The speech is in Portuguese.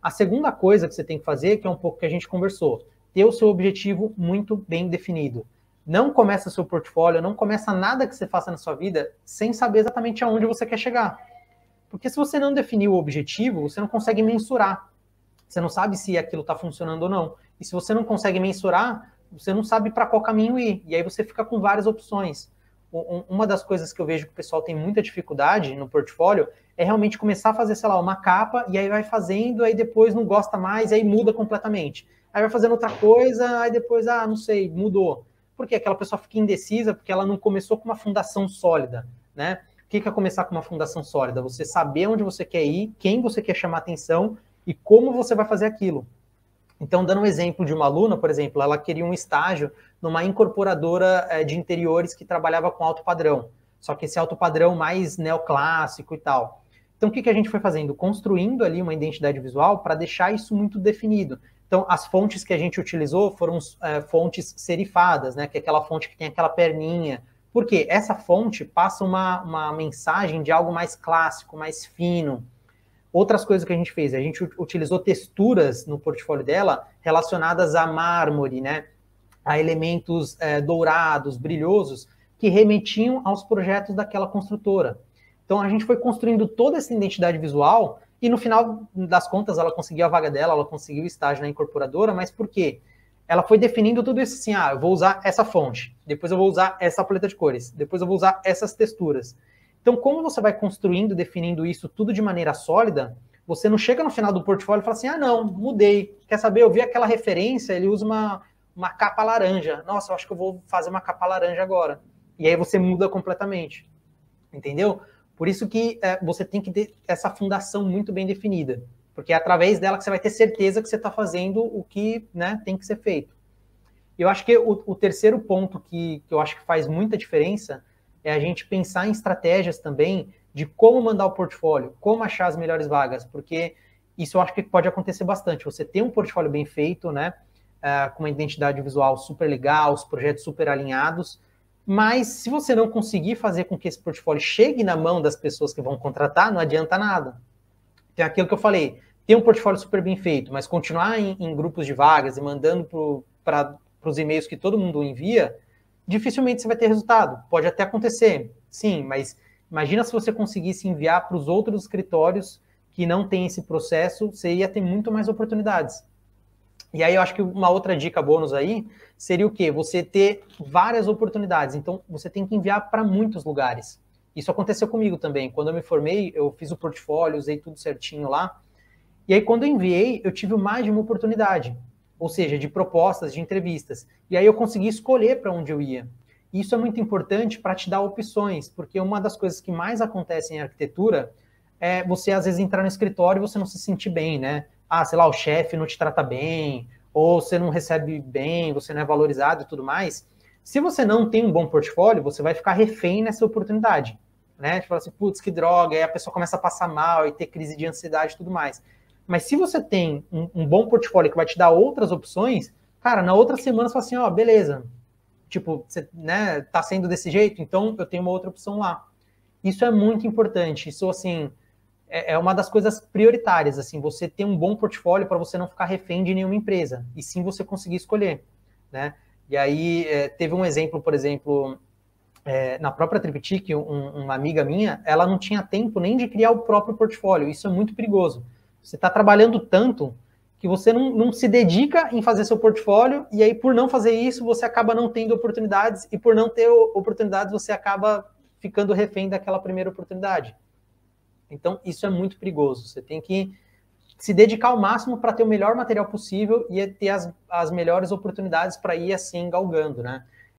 A segunda coisa que você tem que fazer, que é um pouco que a gente conversou, ter o seu objetivo muito bem definido. Não começa seu portfólio, não começa nada que você faça na sua vida sem saber exatamente aonde você quer chegar. Porque se você não definir o objetivo, você não consegue mensurar. Você não sabe se aquilo está funcionando ou não. E se você não consegue mensurar, você não sabe para qual caminho ir. E aí você fica com várias opções. Uma das coisas que eu vejo que o pessoal tem muita dificuldade no portfólio é realmente começar a fazer, sei lá, uma capa, e aí vai fazendo, aí depois não gosta mais, aí muda completamente. Aí vai fazendo outra coisa, aí depois, não sei, mudou. Por quê? Aquela pessoa fica indecisa porque ela não começou com uma fundação sólida, né? O que é começar com uma fundação sólida? Você saber onde você quer ir, quem você quer chamar atenção e como você vai fazer aquilo. Então, dando um exemplo de uma aluna, por exemplo, ela queria um estágio numa incorporadora de interiores que trabalhava com alto padrão, só que esse alto padrão mais neoclássico e tal. Então, o que a gente foi fazendo? Construindo ali uma identidade visual para deixar isso muito definido. Então, as fontes que a gente utilizou foram fontes serifadas, né? Que é aquela fonte que tem aquela perninha. Por quê? Essa fonte passa uma mensagem de algo mais clássico, mais fino. Outras coisas que a gente fez, a gente utilizou texturas no portfólio dela relacionadas a mármore, né? A elementos dourados, brilhosos, que remetiam aos projetos daquela construtora. Então, a gente foi construindo toda essa identidade visual e, no final das contas, ela conseguiu a vaga dela, ela conseguiu o estágio na incorporadora, mas por quê? Ela foi definindo tudo isso assim, eu vou usar essa fonte, depois eu vou usar essa paleta de cores, depois eu vou usar essas texturas. Então, como você vai construindo, definindo isso tudo de maneira sólida, você não chega no final do portfólio e fala assim, não, mudei. Quer saber, eu vi aquela referência, ele usa uma capa laranja. Nossa, eu acho que eu vou fazer uma capa laranja agora. E aí você muda completamente. Entendeu? Por isso que você tem que ter essa fundação muito bem definida. Porque é através dela que você vai ter certeza que você está fazendo o que, né, tem que ser feito. Eu acho que o terceiro ponto que eu acho que faz muita diferença é a gente pensar em estratégias também de como mandar o portfólio, como achar as melhores vagas, porque isso eu acho que pode acontecer bastante. Você tem um portfólio bem feito, né, com uma identidade visual super legal, os projetos super alinhados, mas se você não conseguir fazer com que esse portfólio chegue na mão das pessoas que vão contratar, não adianta nada. Tem aquilo que eu falei, ter um portfólio super bem feito, mas continuar em grupos de vagas e mandando para os e-mails que todo mundo envia, dificilmente você vai ter resultado. Pode até acontecer, sim, mas imagina se você conseguisse enviar para os outros escritórios que não têm esse processo, você ia ter muito mais oportunidades. E aí eu acho que uma outra dica bônus aí seria o quê? Você ter várias oportunidades. Então, você tem que enviar para muitos lugares. Isso aconteceu comigo também. Quando eu me formei, eu fiz o portfólio, usei tudo certinho lá. E aí, quando eu enviei, eu tive mais de uma oportunidade. Ou seja, de propostas, de entrevistas. E aí eu consegui escolher para onde eu ia. Isso é muito importante para te dar opções, porque uma das coisas que mais acontece em arquitetura é você, às vezes, entrar no escritório e você não se sentir bem, né? Sei lá, o chefe não te trata bem, ou você não recebe bem, você não é valorizado e tudo mais. Se você não tem um bom portfólio, você vai ficar refém nessa oportunidade, né? Tipo assim, putz, que droga, aí a pessoa começa a passar mal e ter crise de ansiedade e tudo mais. Mas se você tem um bom portfólio que vai te dar outras opções, cara, na outra semana você fala assim, beleza, tipo, você, né, tá sendo desse jeito, então eu tenho uma outra opção lá. Isso é muito importante, isso, assim, é uma das coisas prioritárias, assim, você ter um bom portfólio para você não ficar refém de nenhuma empresa, e sim você conseguir escolher, né? E aí, teve um exemplo, por exemplo, na própria Triptych, uma amiga minha, ela não tinha tempo nem de criar o próprio portfólio, isso é muito perigoso. Você está trabalhando tanto que você não se dedica em fazer seu portfólio, e aí por não fazer isso, você acaba não tendo oportunidades, e por não ter oportunidades, você acaba ficando refém daquela primeira oportunidade. Então, isso é muito perigoso. Você tem que se dedicar ao máximo para ter o melhor material possível e ter as melhores oportunidades para ir assim galgando, né?